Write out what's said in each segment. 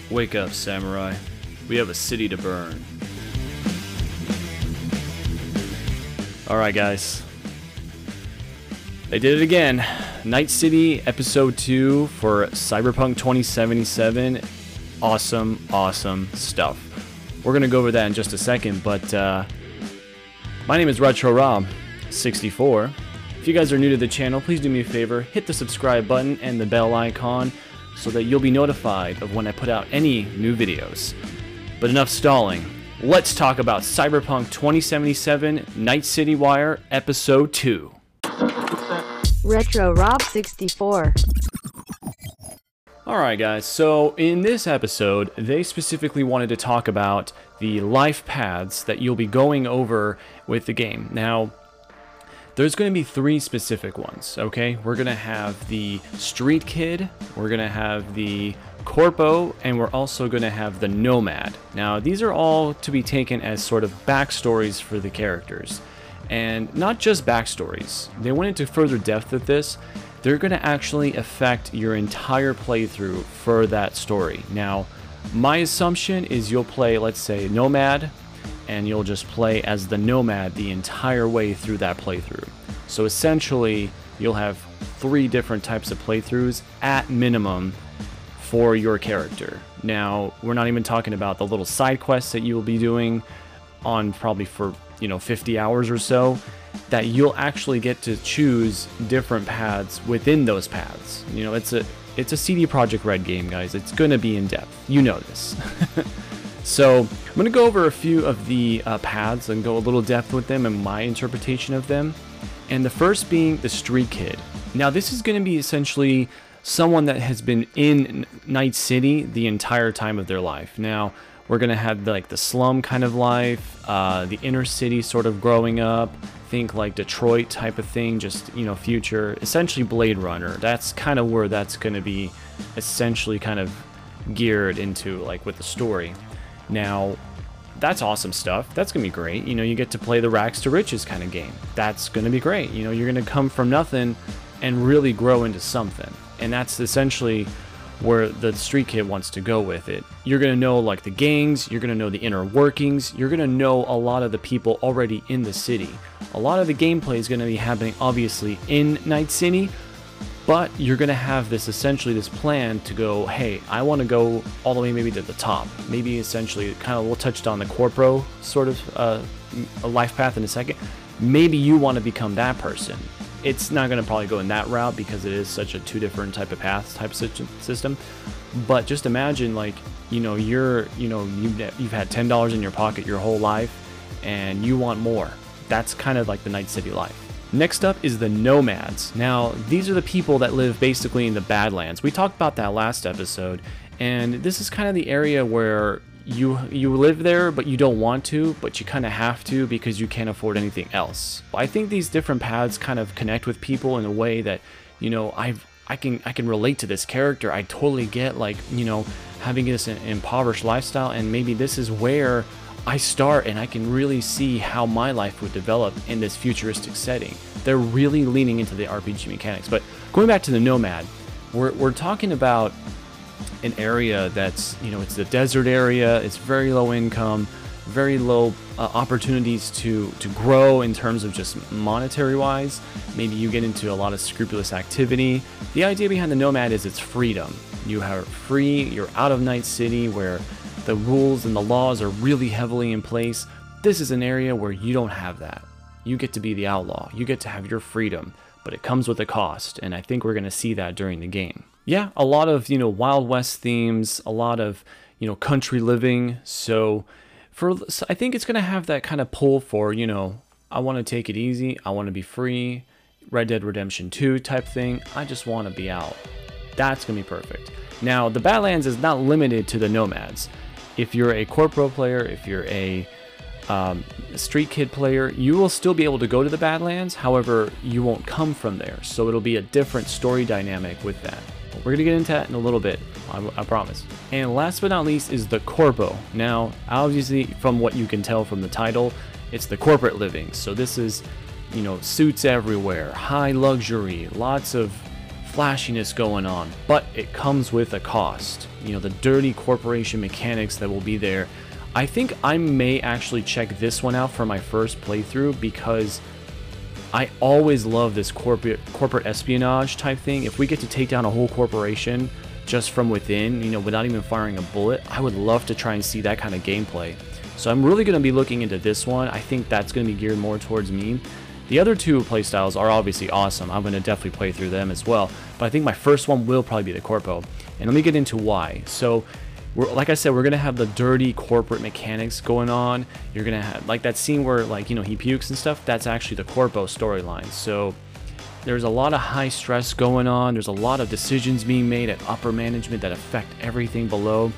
Wake up, samurai. We have a city to burn. Alright, guys. They did it again. Night City Episode 2 for Cyberpunk 2077. Awesome stuff. We're going to go over that in just a second, but my name is Retro Rob 64. If you guys are new to the channel, please do me a favor, hit the subscribe button and the bell icon so that you'll be notified of when I put out any new videos. But enough stalling. Let's talk about Cyberpunk 2077 Night City Wire Episode 2. Retro Rob 64. Alright guys, so in this episode, they specifically wanted to talk about the life paths that you'll be going over with the game. Now, there's going to be 3 specific ones, okay? We're going to have the Street Kid, we're going to have the Corpo, and we're also going to have the Nomad. Now, these are all to be taken as sort of backstories for the characters. And not just backstories. They went into further depth with this. They're going to actually affect your entire playthrough for that story. Now, my assumption is you'll play, let's say, Nomad, and you'll just play as the Nomad the entire way through that playthrough. So essentially, you'll have 3 different types of playthroughs at minimum for your character. Now, we're not even talking about the little side quests that you'll be doing on probably for 50 hours or so, that you'll actually get to choose different paths within those paths. It's a CD Projekt Red game, guys. It's going to be in depth. You know this. So I'm going to go over a few of the paths and go a little depth with them and my interpretation of them. And the first being the Street Kid. Now this is going to be essentially someone that has been in Night City the entire time of their life. Now we're going to have like the slum kind of life, the inner city sort of growing up. Think like Detroit type of thing, just, future. Essentially Blade Runner. That's kind of where that's going to be essentially kind of geared into, like, with the story. Now, that's awesome stuff. That's going to be great. You get to play the rags to riches kind of game. That's going to be great. You're going to come from nothing and really grow into something. And that's essentially where the Street Kid wants to go with it. You're going to know like the gangs, you're going to know the inner workings, you're going to know a lot of the people already in the city. A lot of the gameplay is going to be happening obviously in Night City, but you're going to have this plan to go, hey, I want to go all the way maybe to the top. Maybe essentially, kind of, we'll touch on the Corpo sort of a life path in a second. Maybe you want to become that person. It's not going to probably go in that route because it is such a 2 different type of paths type system. But just imagine, like, you've had $10 in your pocket your whole life and you want more. That's kind of like the Night City life. Next up is the Nomads. Now, these are the people that live basically in the Badlands. We talked about that last episode, and this is kind of the area where you live there, but you don't want to, but you kind of have to because you can't afford anything else. I think these different paths kind of connect with people in a way that, I can relate to this character. I totally get, like, having this impoverished lifestyle, and maybe this is where I start and I can really see how my life would develop in this futuristic setting. They're really leaning into the RPG mechanics. But going back to the Nomad, we're talking about an area that's, it's the desert area, it's very low income, very low opportunities to grow in terms of just monetary wise. Maybe you get into a lot of scrupulous activity. The idea behind the Nomad is it's freedom. You are free, you're out of Night City where the rules and the laws are really heavily in place. This is an area where you don't have that. You get to be the outlaw, you get to have your freedom, but it comes with a cost, and I think we're going to see that during the game. Yeah, a lot of, Wild West themes, a lot of, country living. So I think it's going to have that kind of pull for, I want to take it easy. I want to be free. Red Dead Redemption 2 type thing. I just want to be out. That's going to be perfect. Now, the Badlands is not limited to the Nomads. If you're a Corpo player, if you're a Street Kid player, you will still be able to go to the Badlands. However, you won't come from there. So it'll be a different story dynamic with that. We're going to get into that in a little bit, I promise. And last but not least is the Corpo. Now, obviously, from what you can tell from the title, it's the corporate living. So this is, suits everywhere, high luxury, lots of flashiness going on, but it comes with a cost. You know, the dirty corporation mechanics that will be there. I think I may actually check this one out for my first playthrough, because I always love this corporate espionage type thing. If we get to take down a whole corporation just from within, you know, without even firing a bullet, I would love to try and see that kind of gameplay. So I'm really going to be looking into this one. I think that's going to be geared more towards me. The other two playstyles are obviously awesome. I'm going to definitely play through them as well. But I think my first one will probably be the Corpo. And let me get into why. So, like I said, we're going to have the dirty corporate mechanics going on. You're going to have, like, that scene where, like, you know, he pukes and stuff. That's actually the Corpo storyline. So there's a lot of high stress going on. There's a lot of decisions being made at upper management that affect everything below.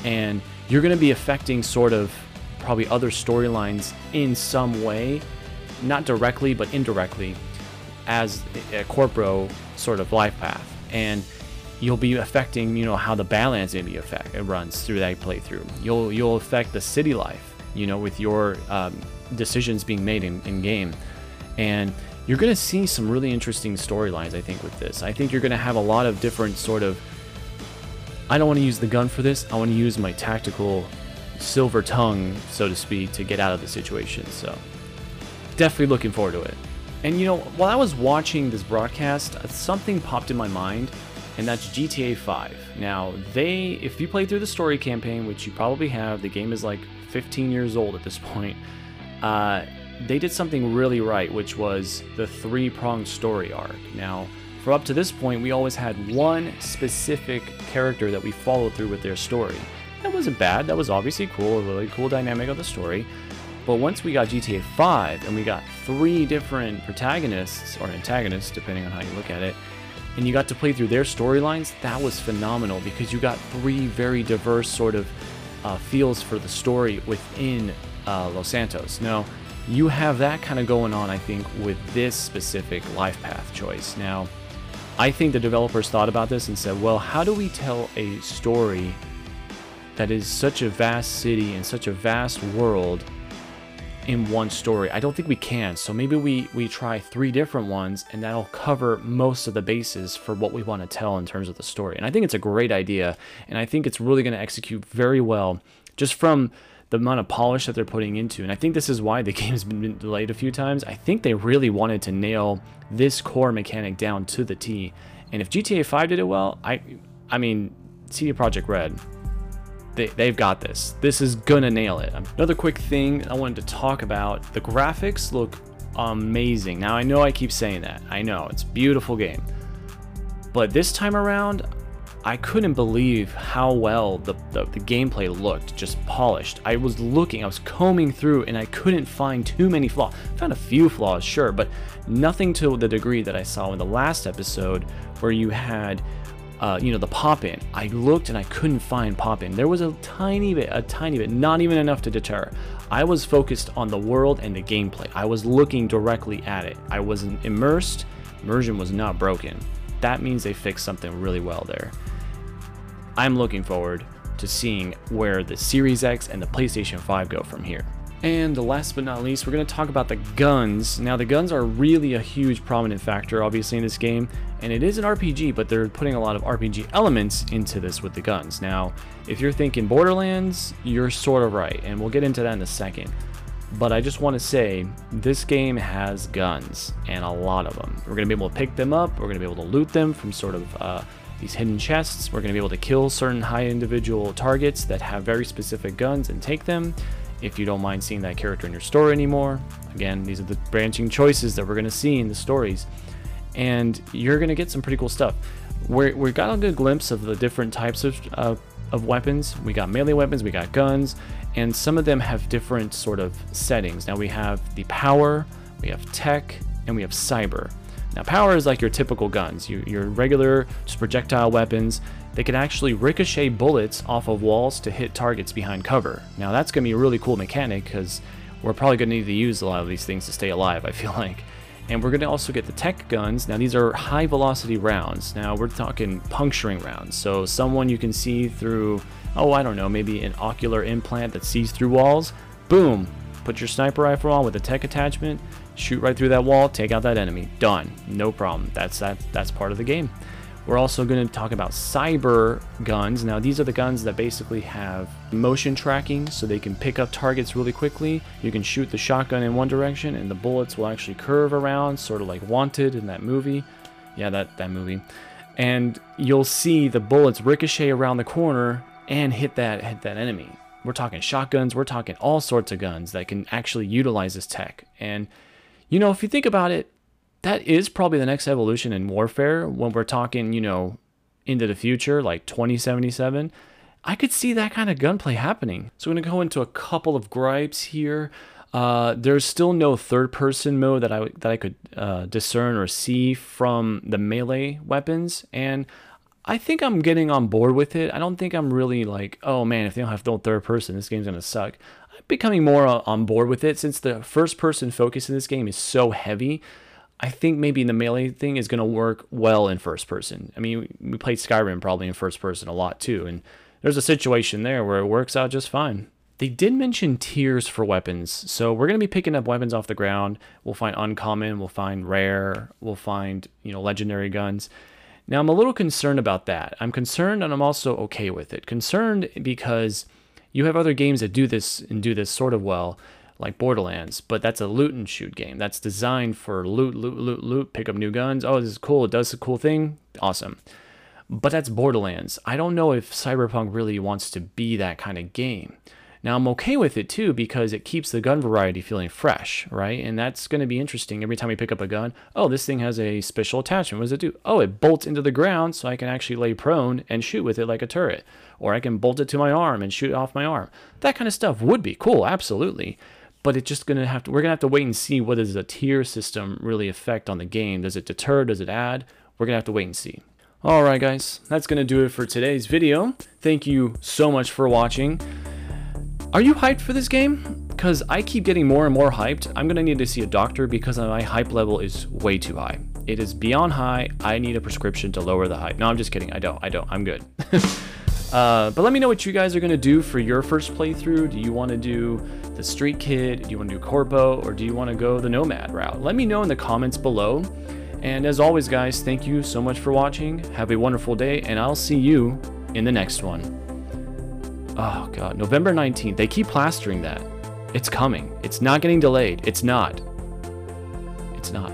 And you're going to be affecting sort of probably other storylines in some way. Not directly, but indirectly, as a Corpo sort of life path. And you'll be affecting, you know, how the Badlands maybe it runs through that playthrough. You'll affect the city life, you know, with your decisions being made in game. And you're going to see some really interesting storylines, I think, with this. I think you're going to have a lot of different sort of... I don't want to use the gun for this. I want to use my tactical silver tongue, so to speak, to get out of the situation. So definitely looking forward to it. And you know, while I was watching this broadcast, something popped in my mind, and that's GTA 5. Now, if you play through the story campaign, which you probably have, the game is like 15 years old at this point, they did something really right, which was the three-pronged story arc. Now, for up to this point, we always had one specific character that we followed through with their story. That wasn't bad, that was obviously cool, a really cool dynamic of the story. But once we got GTA 5 and we got 3 different protagonists, or antagonists, depending on how you look at it, and you got to play through their storylines, that was phenomenal, because you got 3 very diverse sort of feels for the story within Los Santos. Now, you have that kind of going on, I think, with this specific Lifepath choice. Now, I think the developers thought about this and said, well, how do we tell a story that is such a vast city and such a vast world in one story? I don't think we can, so maybe we try 3 different ones, and that'll cover most of the bases for what we want to tell in terms of the story. And I think it's a great idea, and I think it's really going to execute very well, just from the amount of polish that they're putting into. And I think this is why the game's been delayed a few times. I think they really wanted to nail this core mechanic down to the T. And if GTA 5 did it well, I mean, CD Projekt Red, they've got this. This is gonna nail it. Another quick thing I wanted to talk about, the graphics look amazing. Now, I know I keep saying that. I know, it's a beautiful game. But this time around, I couldn't believe how well the gameplay looked, just polished. I was combing through, and I couldn't find too many flaws. I found a few flaws, sure, but nothing to the degree that I saw in the last episode, where you had you know, the pop-in. I looked and I couldn't find pop-in. There was a tiny bit, not even enough to deter. I was focused on the world and the gameplay. I was looking directly at it. I wasn't immersed. Immersion was not broken. That means they fixed something really well there. I'm looking forward to seeing where the Series X and the PlayStation 5 go from here. And last but not least, we're going to talk about the guns. Now, the guns are really a huge prominent factor, obviously, in this game, and it is an RPG, but they're putting a lot of RPG elements into this with the guns. Now, if you're thinking Borderlands, you're sort of right, and we'll get into that in a second. But I just want to say, this game has guns, and a lot of them. We're going to be able to pick them up, we're going to be able to loot them from sort of these hidden chests. We're going to be able to kill certain high individual targets that have very specific guns and take them, if you don't mind seeing that character in your story anymore. Again, these are the branching choices that we're going to see in the stories, and you're going to get some pretty cool stuff. We got a good glimpse of the different types of weapons. We got melee weapons, we got guns, and some of them have different sort of settings. Now, we have the power, we have tech, and we have cyber. Now, power is like your typical guns, your regular just projectile weapons. They can actually ricochet bullets off of walls to hit targets behind cover. Now, that's going to be a really cool mechanic, because we're probably going to need to use a lot of these things to stay alive, I feel like. And we're going to also get the tech guns. Now, these are high velocity rounds. Now, we're talking puncturing rounds. So someone you can see through, oh, I don't know, maybe an ocular implant that sees through walls. Boom, put your sniper rifle on with a tech attachment, shoot right through that wall, take out that enemy. Done. No problem. That's part of the game. We're also going to talk about cyber guns. Now, these are the guns that basically have motion tracking, so they can pick up targets really quickly. You can shoot the shotgun in one direction, and the bullets will actually curve around, sort of like Wanted in that movie. Yeah, that movie. And you'll see the bullets ricochet around the corner and hit that enemy. We're talking shotguns. We're talking all sorts of guns that can actually utilize this tech. And, you know, if you think about it, that is probably the next evolution in warfare when we're talking, you know, into the future, like 2077. I could see that kind of gunplay happening. So I'm going to go into a couple of gripes here. There's still no third-person mode that I could discern or see from the melee weapons, and I think I'm getting on board with it. I don't think I'm really like, oh man, if they don't have no third person, this game's going to suck. I'm becoming more on board with it since the first-person focus in this game is so heavy. I think maybe the melee thing is going to work well in first person. I mean, we played Skyrim probably in first person a lot too, and there's a situation there where it works out just fine. They did mention tiers for weapons, so we're going to be picking up weapons off the ground. We'll find uncommon, we'll find rare, we'll find, you know, legendary guns. Now, I'm a little concerned about that. I'm concerned, and I'm also okay with it. Concerned because you have other games that do this and do this sort of well, like Borderlands, but that's a loot and shoot game. That's designed for loot, pick up new guns. Oh, this is cool. It does a cool thing. Awesome. But that's Borderlands. I don't know if Cyberpunk really wants to be that kind of game. Now, I'm okay with it too because it keeps the gun variety feeling fresh, right? And that's going to be interesting. Every time you pick up a gun, oh, this thing has a special attachment. What does it do? Oh, it bolts into the ground so I can actually lay prone and shoot with it like a turret. Or I can bolt it to my arm and shoot it off my arm. That kind of stuff would be cool, absolutely. But it's just we're gonna have to wait and see what does a tier system really affect on the game. Does it deter? Does it add? We're gonna have to wait and see. Alright guys, that's gonna do it for today's video. Thank you so much for watching. Are you hyped for this game? Because I keep getting more and more hyped. I'm gonna need to see a doctor because my hype level is way too high. It is beyond high. I need a prescription to lower the hype. No, I'm just kidding. I don't. I'm good. But let me know what you guys are going to do for your first playthrough. Do you want to do the Street Kid? Do you want to do Corpo? Or do you want to go the Nomad route? Let me know in the comments below. And as always, guys, thank you so much for watching. Have a wonderful day, and I'll see you in the next one. Oh, God. November 19th. They keep plastering that. It's coming. It's not getting delayed. It's not. It's not.